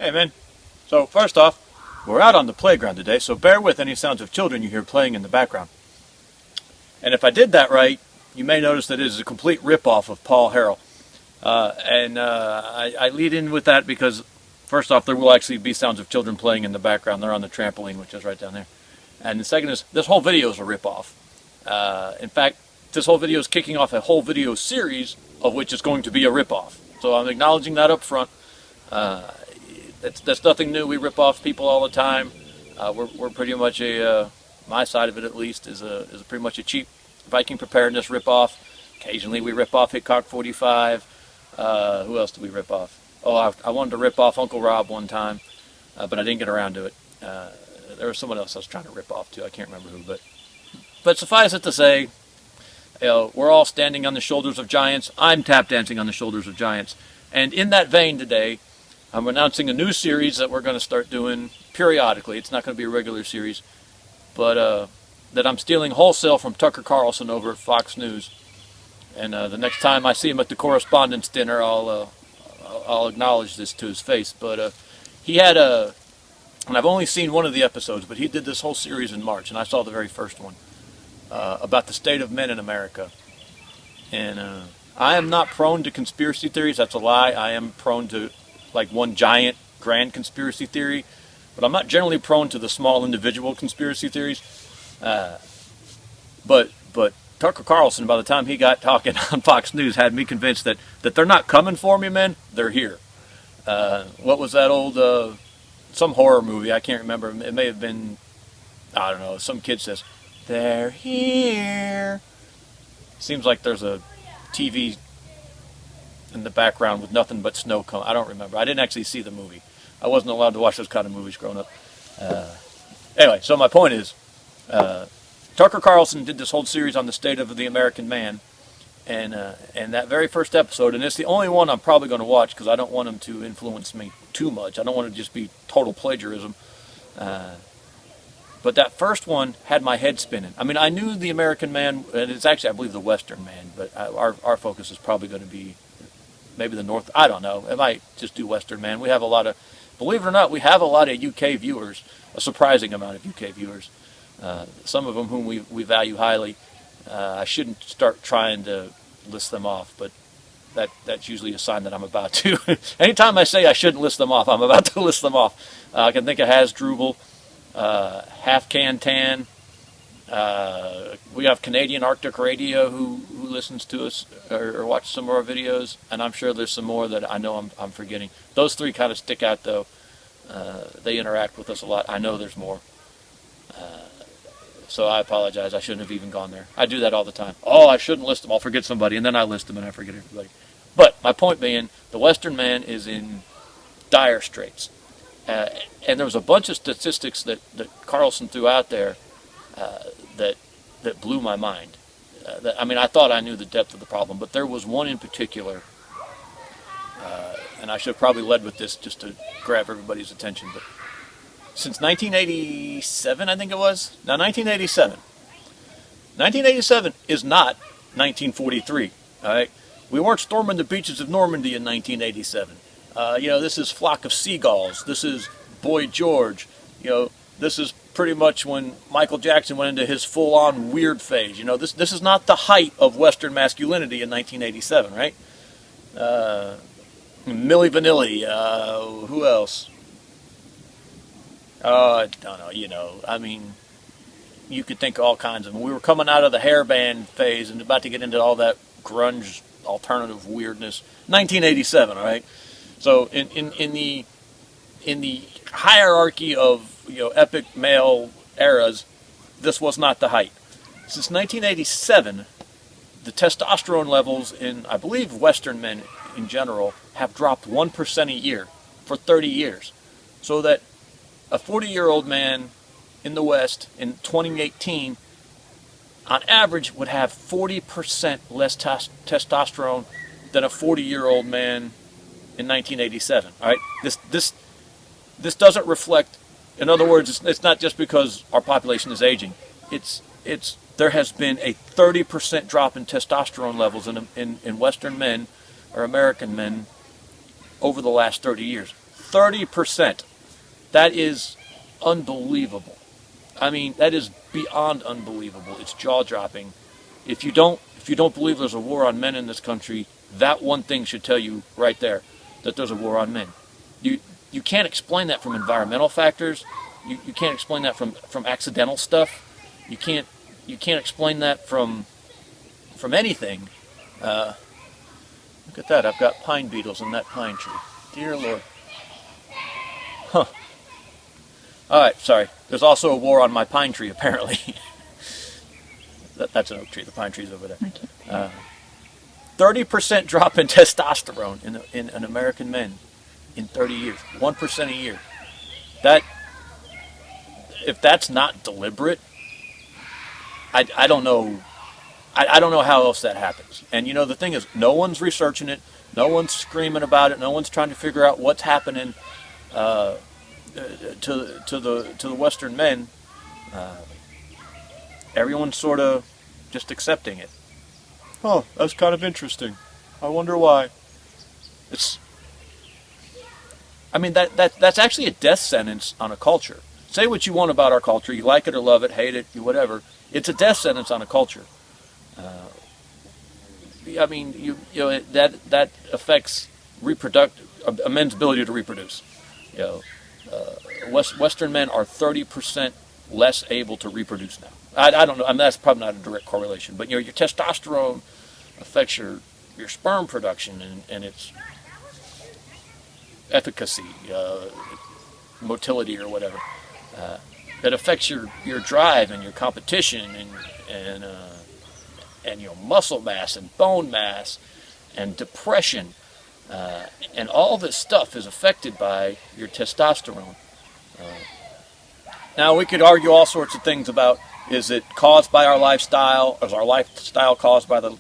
Hey man, so first off, we're out on the playground today, so bear with any sounds of children you hear playing in the background. And if I did that right, you may notice that it is a complete ripoff of Paul Harrell. I lead in with that because, first off, there will actually be sounds of children playing in the background. They're on the trampoline, which is right down there. And the second is, this whole video is a ripoff. In fact, this whole video is kicking off a whole video series of which is going to be a ripoff. So I'm acknowledging that up front. That's nothing new. We rip off people all the time. We're pretty much my side of it at least is pretty much a cheap Viking preparedness rip off. Occasionally we rip off Hitchcock 45. Who else do we rip off? Oh, I wanted to rip off Uncle Rob one time, but I didn't get around to it. There was someone else I was trying to rip off too. I can't remember who, but suffice it to say, we're all standing on the shoulders of giants. I'm tap dancing on the shoulders of giants. And in that vein today, I'm announcing a new series that we're going to start doing periodically. It's not going to be a regular series, but that I'm stealing wholesale from Tucker Carlson over at Fox News. And the next time I see him at the correspondence dinner, I'll acknowledge this to his face. But he had and I've only seen one of the episodes, but he did this whole series in March, and I saw the very first one, about the state of men in America. And I am not prone to conspiracy theories. That's a lie. I am prone to like one giant grand conspiracy theory, but I'm not generally prone to the small individual conspiracy theories. But Tucker Carlson, by the time he got talking on Fox News, had me convinced that they're not coming for me, men. They're here. What was that old some horror movie? I can't remember. It may have been, I don't know. Some kid says, "They're here." Seems like there's a TV in the background with nothing but snow coming. I don't remember. I didn't actually see the movie. I wasn't allowed to watch those kind of movies growing up. Anyway, so my point is, Tucker Carlson did this whole series on the state of the American man, and that very first episode, and it's the only one I'm probably going to watch because I don't want him to influence me too much. I don't want it to just be total plagiarism. But that first one had my head spinning. I mean, I knew the American man, and it's actually, I believe, the Western man, but our focus is probably going to be maybe the North. I don't know. It might just do Western man. We have a lot of, believe it or not, we have a lot of UK viewers, a surprising amount of UK viewers. Some of them whom we value highly. I shouldn't start trying to list them off, but that's usually a sign that I'm about to. Anytime I say I shouldn't list them off, I'm about to list them off. I can think of Hasdrubal, Half Can Tan. We have Canadian Arctic Radio who listens to us or watches some of our videos, and I'm sure there's some more that I know I'm forgetting. Those three kind of stick out, though. They interact with us a lot. I know there's more. So I apologize. I shouldn't have even gone there. I do that all the time. Oh, I shouldn't list them. I'll forget somebody, and then I list them, and I forget everybody. But my point being, the Western man is in dire straits. And there was a bunch of statistics that Carlson threw out there that blew my mind. I thought I knew the depth of the problem, but there was one in particular, and I should have probably led with this just to grab everybody's attention, but since 1987, I think it was. Now, 1987. 1987 is not 1943. All right, we weren't storming the beaches of Normandy in 1987. This is Flock of Seagulls. This is Boy George. This is pretty much when Michael Jackson went into his full-on weird phase. This is not the height of Western masculinity in 1987, right? Milli Vanilli. Who else? I don't know. You could think all kinds of them. We were coming out of the hair band phase and about to get into all that grunge alternative weirdness. 1987, all right? So in the hierarchy of epic male eras, this was not the height. Since 1987, the testosterone levels in, I believe, Western men in general have dropped 1% a year for 30 years. So that a 40-year-old man in the West in 2018, on average, would have 40% less testosterone than a 40-year-old man in 1987. All right, this doesn't reflect. In other words, it's not just because our population is aging. There has been a 30% drop in testosterone levels in Western men or American men over the last 30 years. 30%. That is unbelievable. I mean, that is beyond unbelievable. It's jaw-dropping. If you don't believe there's a war on men in this country, that one thing should tell you right there that there's a war on men. You can't explain that from environmental factors. You can't explain that from accidental stuff. You can't explain that from anything. Look at that. I've got pine beetles in that pine tree. Dear Lord. Huh. All right, sorry. There's also a war on my pine tree, apparently. That's an oak tree. The pine tree's over there. 30% drop in testosterone in American men in 30 years. 1% a year. If that's not deliberate, I don't know. I don't know how else that happens. And you know, the thing is, no one's researching it. No one's screaming about it. No one's trying to figure out what's happening to the Western men. Everyone's sort of just accepting it. Oh, that's kind of interesting. I wonder why. That's actually a death sentence on a culture. Say what you want about our culture. You like it or love it, hate it, whatever. It's a death sentence on a culture. That affects a men's ability to reproduce. Western men are 30% less able to reproduce now. I don't know. I mean, that's probably not a direct correlation, but your testosterone affects your sperm production and its efficacy, motility, or whatever. It affects your drive and your competition and your muscle mass and bone mass and depression, and all this stuff is affected by your testosterone. Now, we could argue all sorts of things about, is it caused by our lifestyle? Is our lifestyle caused by the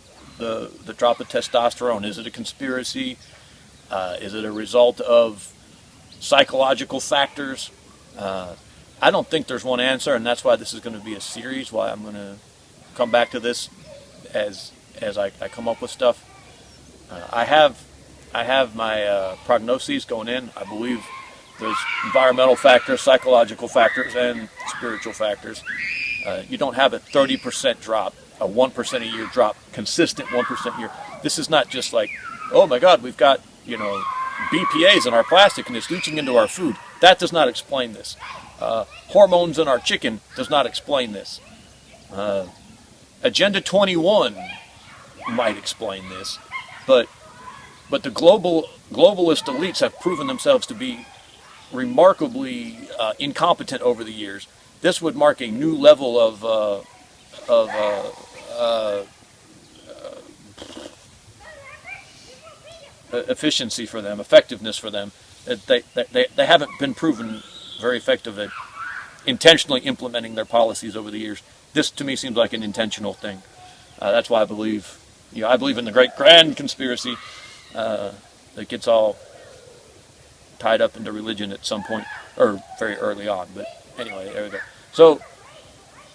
drop of testosterone? Is it a conspiracy? Is it a result of psychological factors? I don't think there's one answer, and that's why this is going to be a series, why I'm going to come back to this as I come up with stuff. I have my prognoses going in. I believe there's environmental factors, psychological factors, and spiritual factors. You don't have a 30% drop, a 1% a year drop, consistent 1% a year. This is not just like, oh my God, we've got, BPAs in our plastic and it's leaching into our food. That does not explain this. Hormones in our chicken does not explain this. Agenda 21 might explain this, but the globalist elites have proven themselves to be remarkably incompetent over the years. This would mark a new level of efficiency for them, effectiveness for them. They haven't been proven very effective at intentionally implementing their policies over the years. This, to me, seems like an intentional thing. That's why I believe in the great grand conspiracy that gets all tied up into religion at some point, or very early on. But anyway, there we go. So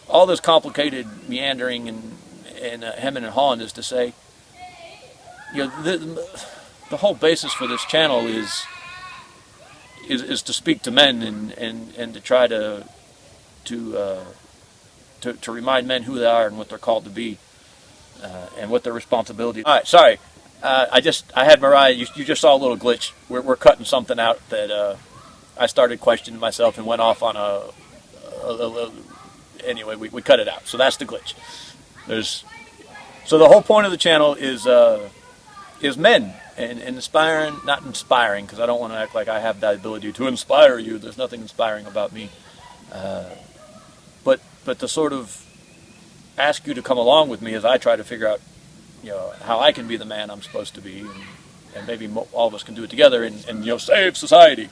all this complicated meandering and hemming and hawing is to say, the whole basis for this channel is to speak to men and to try to remind men who they are and what they're called to be, and what their responsibility. All right, sorry. I had Mariah. You just saw a little glitch. We're cutting something out that I started questioning myself and went off on anyway, we cut it out. So that's the glitch. So the whole point of the channel is men and inspiring, not inspiring, because I don't want to act like I have that ability to inspire you. There's nothing inspiring about me. But to sort of ask you to come along with me as I try to figure out, how I can be the man I'm supposed to be, and maybe all of us can do it together and save society.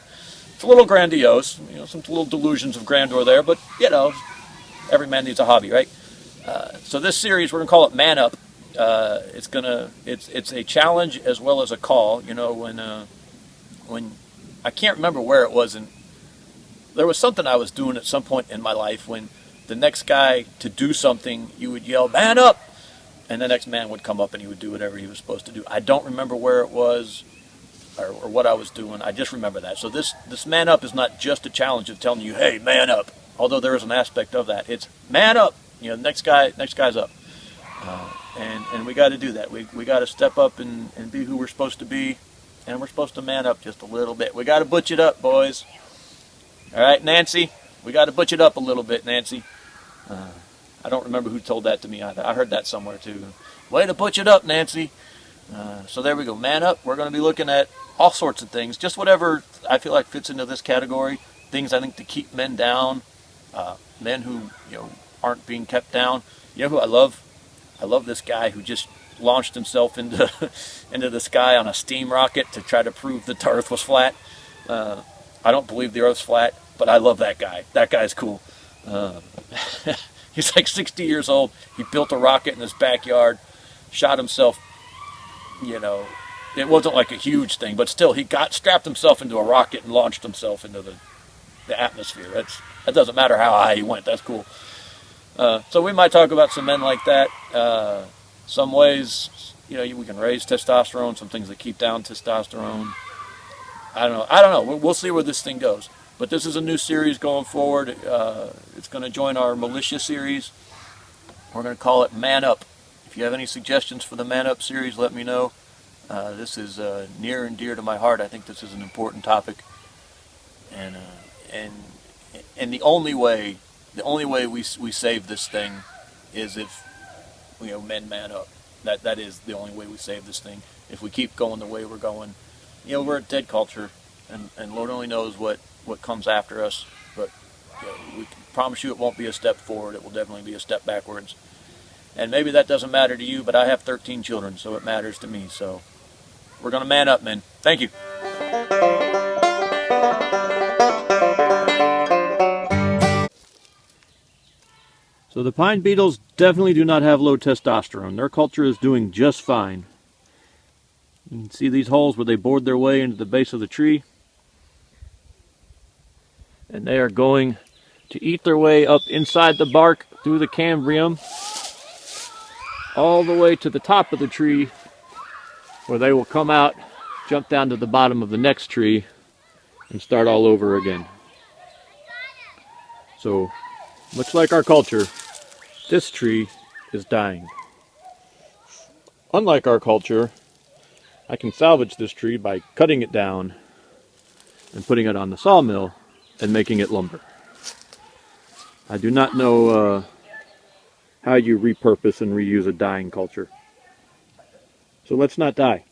It's a little grandiose, some little delusions of grandeur there, but every man needs a hobby, right? So this series, we're gonna call it Man Up. It's a challenge as well as a call. When I can't remember where it was, and there was something I was doing at some point in my life when the next guy to do something, you would yell, "Man up!" and the next man would come up and he would do whatever he was supposed to do. I don't remember where it was. or what I was doing. I just remember that. So this man up is not just a challenge of telling you, hey, man up. Although there is an aspect of that. It's man up. Next guy's up. And we got to do that. We got to step up and be who we're supposed to be. And we're supposed to man up just a little bit. We got to butch it up, boys. All right, Nancy? We got to butch it up a little bit, Nancy. I don't remember who told that to me. I heard that somewhere, too. Way to butch it up, Nancy. So there we go. Man up. We're going to be looking at all sorts of things. Just whatever I feel like fits into this category. Things I think to keep men down. Men who, aren't being kept down. You know who I love? I love this guy who just launched himself into the sky on a steam rocket to try to prove that the Earth was flat. I don't believe the Earth's flat, but I love that guy. That guy's cool. He's like 60 years old. He built a rocket in his backyard, shot himself. It wasn't like a huge thing, but still, he strapped himself into a rocket and launched himself into the atmosphere. That doesn't matter how high he went. That's cool. So we might talk about some men like that. Some ways, we can raise testosterone. Some things that keep down testosterone. I don't know. We'll see where this thing goes. But this is a new series going forward. It's going to join our militia series. We're going to call it Man Up. If you have any suggestions for the Man Up series, let me know. This is near and dear to my heart. I think this is an important topic. And the only way we save this thing is if men man up. That is the only way we save this thing. If we keep going the way we're going, we're a dead culture, and Lord only knows what comes after us. But we can promise you it won't be a step forward. It will definitely be a step backwards. And maybe that doesn't matter to you, but I have 13 children, so it matters to me. So we're going to man up, men. Thank you. So the pine beetles definitely do not have low testosterone. Their culture is doing just fine. You can see these holes where they bored their way into the base of the tree. And they are going to eat their way up inside the bark through the cambium all the way to the top of the tree, where they will come out, jump down to the bottom of the next tree, and start all over again. So, much like our culture, this tree is dying. Unlike our culture, I can salvage this tree by cutting it down and putting it on the sawmill and making it lumber. I do not know how you repurpose and reuse a dying culture. So let's not die.